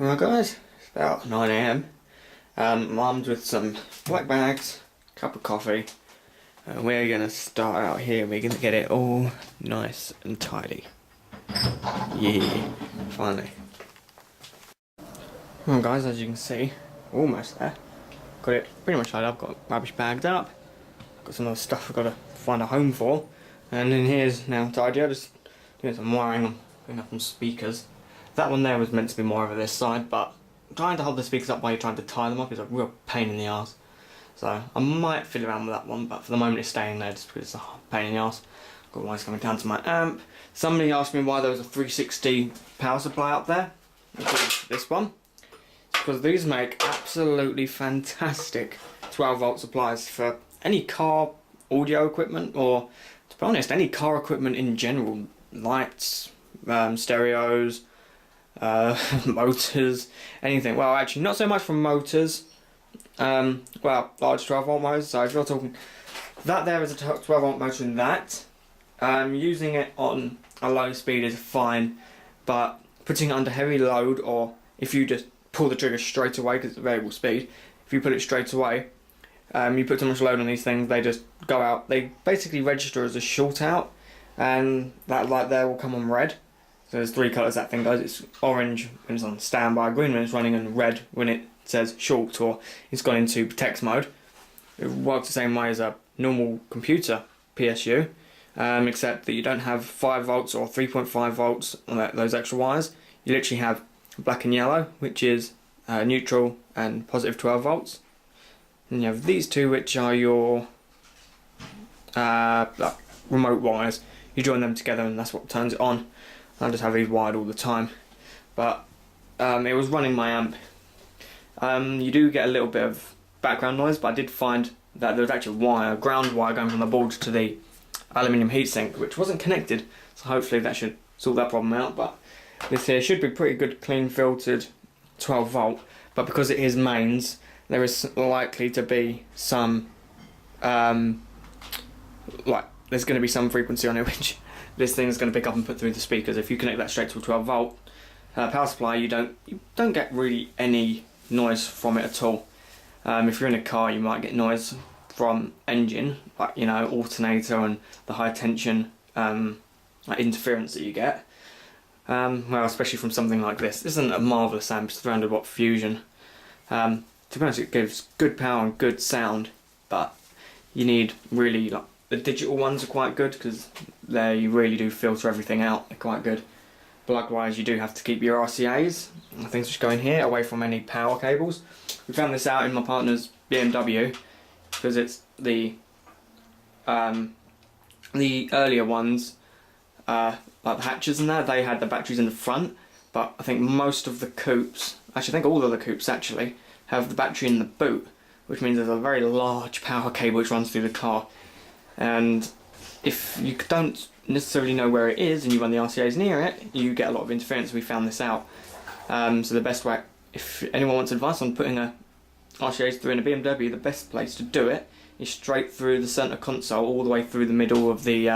Alright guys, it's about 9 AM. Mum's with some black bags, cup of coffee. We're going to start out here. We're going to get it all nice and tidy. Yeah, finally. Well guys, as you can see, almost there. Got it pretty much tied up, got rubbish bagged up. Got some other stuff I've got to find a home for. And in here's now tidy. I'm just doing some wiring, I'm putting up some speakers. That one there was meant to be more over this side, but trying to hold the speakers up while you're trying to tie them up is a real pain in the arse. So I might fiddle around with that one, but for the moment it's staying there just because it's a pain in the arse. Got wires coming down to my amp. Somebody asked me why there was a 360 power supply up there. This one. It's because these make absolutely fantastic 12 volt supplies for any car audio equipment, or to be honest, any car equipment in general. Lights, stereos, motors, anything. Well, actually not so much from motors. Well, large 12 volt motors. So if you're talking, that there is a 12 volt motor in that. Using it on a low speed is fine, but putting it under heavy load, or if you just pull the trigger straight away because it's a variable speed, if you put it straight away, you put too much load on these things, they just go out. They basically register as a short out, and that light there will come on red. So there's three colours that thing goes. It's orange when it's on standby, green when it's running, and red when it says short or it's gone into protect mode. It works the same way as a normal computer PSU, except that you don't have 5 volts or 3.5 volts on those extra wires. You literally have black and yellow, which is neutral and positive 12 volts. And you have these two, which are your remote wires. You join them together and that's what turns it on. I just have these wired all the time, but it was running my amp. You do get a little bit of background noise, but I did find that there was actually a ground wire going from the board to the aluminium heatsink, which wasn't connected, so hopefully that should sort that problem out. But this here should be pretty good, clean filtered 12 volt, but because it is mains, there is likely to be some there's going to be some frequency on it which this thing is going to pick up and put through the speakers. If you connect that straight to a 12 volt power supply, you don't get really any noise from it at all. If you're in a car, you might get noise from engine, like alternator and the high tension interference that you get. Well, especially from something like this. This isn't a marvellous amp, it's 300 watt Fusion. To be honest, it gives good power and good sound, but you need really, the digital ones are quite good because they really do filter everything out. They're quite good. But likewise, you do have to keep your RCAs and things which go in here away from any power cables. We found this out in my partner's BMW because it's the earlier ones, like the hatches and that, they had the batteries in the front, but I think most of the coupes, actually I think all of the coupes actually, have the battery in the boot, which means there's a very large power cable which runs through the car. And if you don't necessarily know where it is and you run the RCAs near it, you get a lot of interference. We found this out. So the best way, if anyone wants advice on putting a RCAs through in a BMW, the best place to do it is straight through the centre console, all the way through the middle of the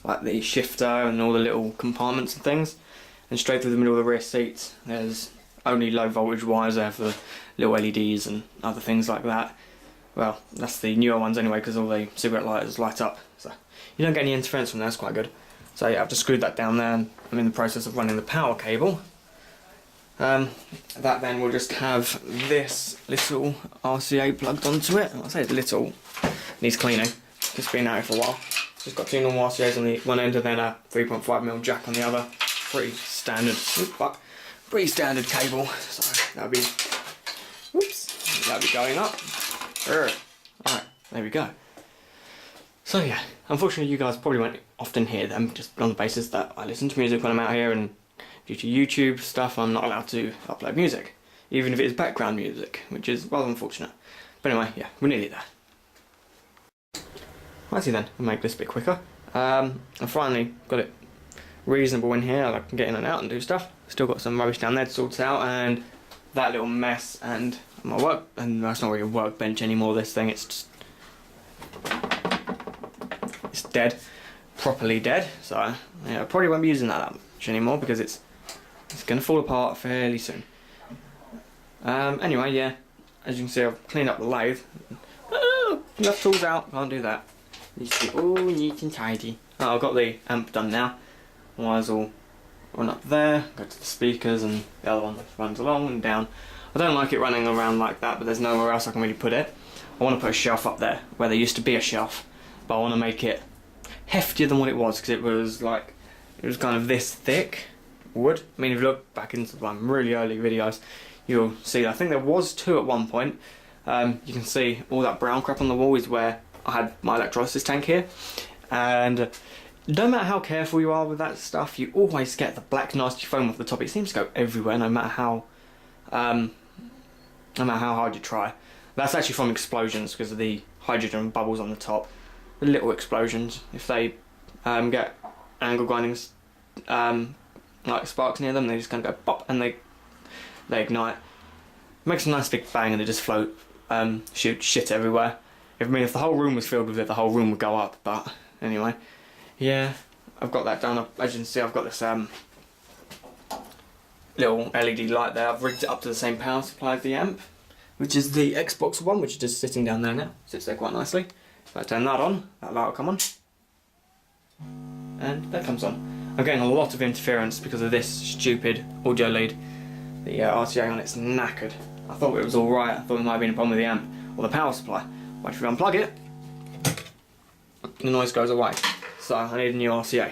like the shifter and all the little compartments and things, and straight through the middle of the rear seats. There's only low voltage wires there for little LEDs and other things like that. Well, that's the newer ones anyway, because all the cigarette lighters light up, so you don't get any interference from there. It's quite good. So yeah, I've just screwed that down there and I'm in the process of running the power cable. That then will just have this little RCA plugged onto it. I say it's little, needs cleaning, it's been out for a while. Just got two normal RCAs on the one end and then a 3.5mm jack on the other. Pretty standard cable, so that'll be, that'll be going up. Alright, there we go. So yeah, unfortunately you guys probably won't often hear them, just on the basis that I listen to music when I'm out here, and due to YouTube stuff I'm not allowed to upload music, even if it is background music, which is rather unfortunate. But anyway, yeah, we're nearly there. Righty then, I'll make this a bit quicker. I finally got it reasonable in here, I can get in and out and do stuff. Still got some rubbish down there to sort out, and that little mess, and my work, and that's not really a workbench anymore, this thing, it's just, it's dead, properly dead, so yeah, I probably won't be using that much anymore because it's going to fall apart fairly soon. Anyway, yeah, as you can see, I've cleaned up the lathe. Oh, left tools out, can't do that. Needs to be all neat and tidy. Oh, I've got the amp done now. Wires all run up there, go to the speakers, and the other one runs along and down. I don't like it running around like that, but there's nowhere else I can really put it. I want to put a shelf up there where there used to be a shelf, but I want to make it heftier than what it was, because it was kind of this thick wood. I mean, if you look back into my really early videos, you'll see that I think there was 2 at one point. You can see all that brown crap on the wall is where I had my electrolysis tank here, and no matter how careful you are with that stuff, you always get the black nasty foam off the top. It seems to go everywhere, no matter how hard you try. That's actually from explosions, because of the hydrogen bubbles on the top. The little explosions, if they get angle grinding like sparks near them, they just kind of go pop and they ignite. It makes a nice big bang and they just float, shoot shit everywhere. I mean, if the whole room was filled with it, the whole room would go up. But anyway, yeah, I've got that done. As you can see, I've got this little LED light there. I've rigged it up to the same power supply as the amp, which is the Xbox One, which is just sitting down there now. Sits there quite nicely. If I turn that on, that light will come on. And that comes on. I'm getting a lot of interference because of this stupid audio lead. The RCA on it's knackered. I thought it was alright. I thought it might have been a problem with the amp or the power supply. But if you unplug it, the noise goes away. So I need a new RCA.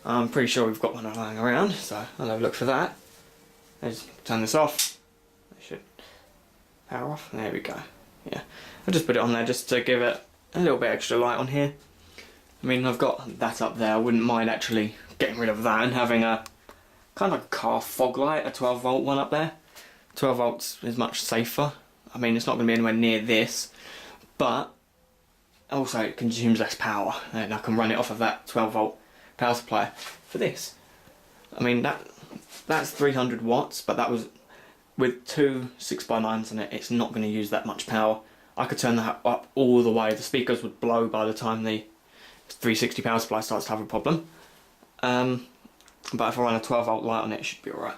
I'm pretty sure we've got one lying around, so I'll have a look for that. Let's turn this off. It should power off. There we go. Yeah, I'll just put it on there just to give it a little bit extra light on here. I mean, I've got that up there. I wouldn't mind actually getting rid of that and having a kind of like a car fog light, a 12 volt one up there. 12 volts is much safer. I mean, it's not going to be anywhere near this, but also it consumes less power, and I can run it off of that 12 volt power supply for this. I mean, that's 300 watts, but that was with 2 6x9s in it. It's not going to use that much power. I could turn that up all the way. The speakers would blow by the time the 360 power supply starts to have a problem. But if I run a 12 volt light on it, it should be alright.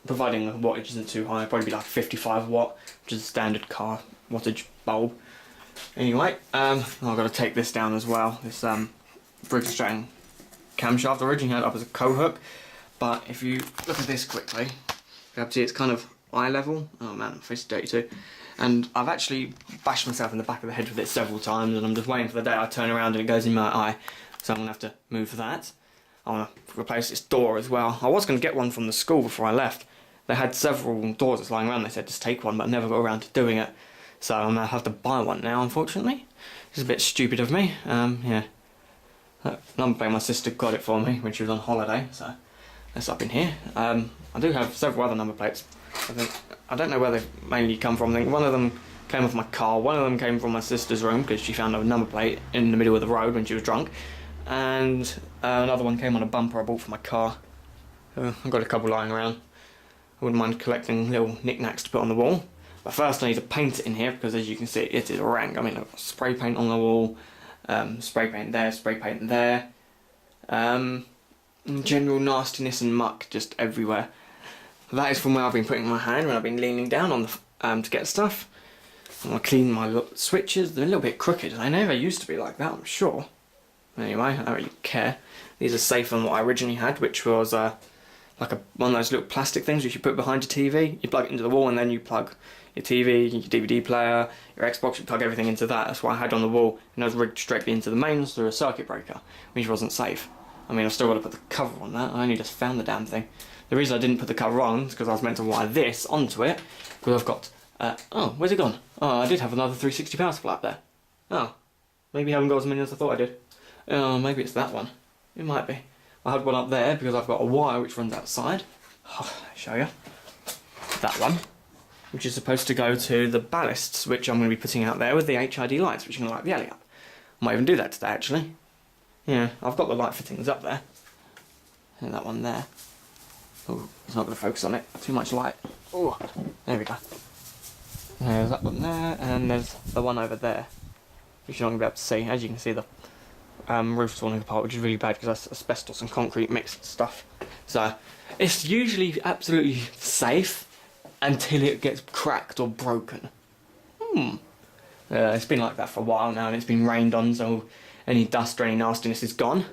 Providing the wattage isn't too high, it'd probably be like 55 watt, which is a standard car wattage bulb. Anyway, I've got to take this down as well. This Briggs & Stratton camshaft. I originally had it up as a co-hook, but if you look at this quickly, you have to see it's kind of eye level. Oh man, my face is dirty too. And I've actually bashed myself in the back of the head with it several times, and I'm just waiting for the day I turn around and it goes in my eye. So I'm going to have to move that. I want to replace this door as well. I was going to get one from the school before I left. They had several doors that's lying around. They said just take one, but I never got around to doing it. So I'm going to have to buy one now, unfortunately. It's a bit stupid of me. Yeah. That number plate, my sister got it for me when she was on holiday, so that's up in here. I do have several other number plates. I don't know where they've mainly come from. I think one of them came off my car, one of them came from my sister's room because she found a number plate in the middle of the road when she was drunk, and another one came on a bumper I bought for my car. I've got a couple lying around. I wouldn't mind collecting little knickknacks to put on the wall. But first I need to paint it in here because, as you can see, it is rank. I mean, I've got spray paint on the wall, spray paint there, spray paint there. General nastiness and muck just everywhere. That is from where I've been putting my hand when I've been leaning down on the to get stuff. I'm going to clean my switches. They're a little bit crooked. They never used to be like that, I'm sure. Anyway, I don't really care. These are safer than what I originally had, which was like one of those little plastic things which you put behind your TV. You plug it into the wall and then you plug your TV, your DVD player, your Xbox, you plug everything into that. That's what I had on the wall, and I was rigged directly into the mains through a circuit breaker, which wasn't safe. I mean, I've still got to put the cover on that. I only just found the damn thing. The reason I didn't put the cover on is because I was meant to wire this onto it, because I've got... oh, where's it gone? Oh, I did have another 360 power supply up there. Oh, maybe I haven't got as many as I thought I did. Oh, maybe it's that one. It might be. I had one up there because I've got a wire which runs outside. I'll show you. That one, which is supposed to go to the ballasts, which I'm going to be putting out there with the HID lights, which are going to light the alley up. I might even do that today, actually. Yeah, I've got the light fittings up there. And that one there. Oh, it's not going to focus on it. Too much light. Oh, there we go. There's that one there, and there's the one over there, which you're not going to be able to see. As you can see, the roof's falling apart, which is really bad because that's asbestos and concrete mixed stuff. So it's usually absolutely safe, until it gets cracked or broken. It's been like that for a while now, and it's been rained on, so any dust or any nastiness is gone.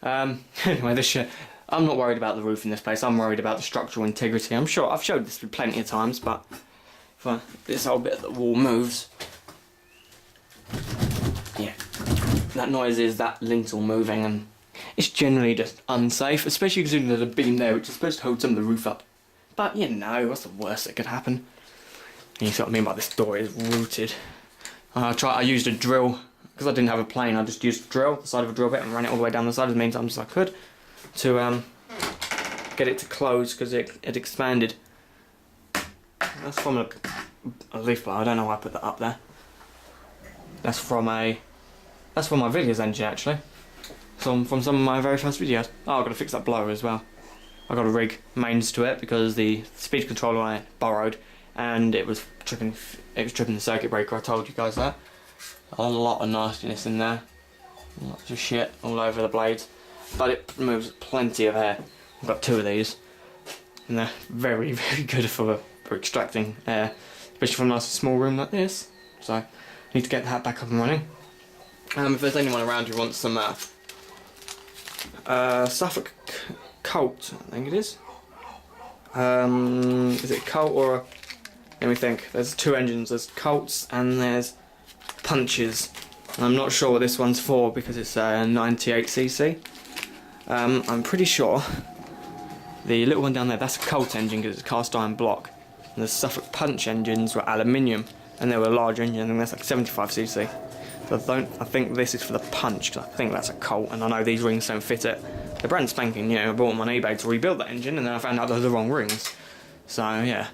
Anyway, I'm not worried about the roof in this place. I'm worried about the structural integrity. I'm sure I've showed this plenty of times, but if this whole bit of the wall moves, yeah, that noise is that lintel moving, and it's generally just unsafe, especially considering there's a beam there which is supposed to hold some of the roof up. But you know, what's the worst that could happen? And you see what I mean by this door is rooted. I used a drill, because I didn't have a plane, I just used a drill, the side of a drill bit, and ran it all the way down the side as many times as I could to get it to close, because it expanded. That's from a leaf blower. I don't know why I put that up there. That's from my videos engine, actually. From some of my very first videos. Oh, I've got to fix that blower as well. I got to rig mains to it because the speed controller on it borrowed, and it was tripping the circuit breaker. I told you guys that. A lot of nastiness in there. Lots of shit all over the blades. But it removes plenty of air. I've got 2 of these. And they're very, very good for extracting air. Especially from a nice small room like this. So I need to get that back up and running. If there's anyone around who wants some Suffolk Colt, I think it is. Is it Colt or... Let me think. There's 2 engines. There's Colts and there's Punches. And I'm not sure what this one's for because it's a 98cc. I'm pretty sure the little one down there, that's a Colt engine because it's a cast iron block. And the Suffolk Punch engines were aluminium, and they were a large engine, and that's like 75cc. So I think this is for the Punch, because I think that's a Colt, and I know these rings don't fit it. They're brand spanking new. I bought them on eBay to rebuild that engine, and then I found out they're the wrong rings. So yeah.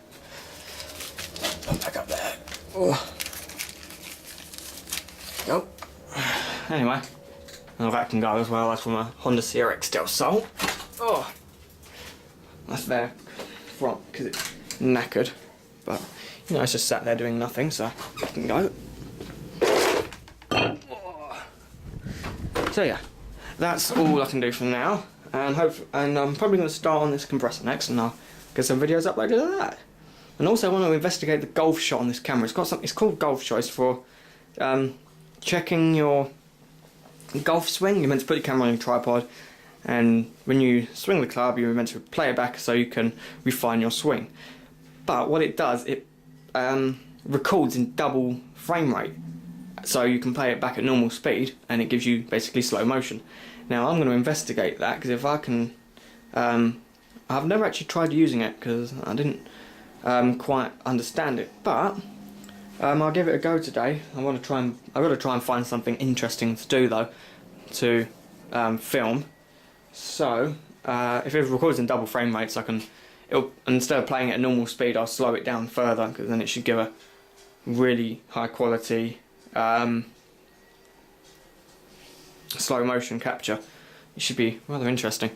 Put back up there. Oh. Go. Anyway, well, that can go as well. That's from a Honda CRX Del Sol. Oh, that's their front because it's knackered, but you know it's just sat there doing nothing, so it can go. Oh. So yeah, that's all I can do for now, and I'm probably going to start on this compressor next, and I'll get some videos uploaded of that. And also I want to investigate the golf shot on this camera. It's called golf shot. It's for checking your golf swing. You're meant to put your camera on your tripod, and when you swing the club you're meant to play it back so you can refine your swing. But what it does, it records in double frame rate, so you can play it back at normal speed and it gives you basically slow motion. Now I'm going to investigate that, because if I can I've never actually tried using it because I didn't quite understand it, but I'll give it a go today. I've got to try and find something interesting to do though, to film. So if it records in double frame rates, instead of playing it at normal speed, I'll slow it down further, because then it should give a really high quality slow motion capture. It should be rather interesting.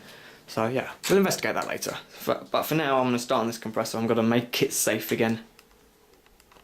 So yeah, we'll investigate that later. But for now, I'm going to start on this compressor. I'm going to make it safe again.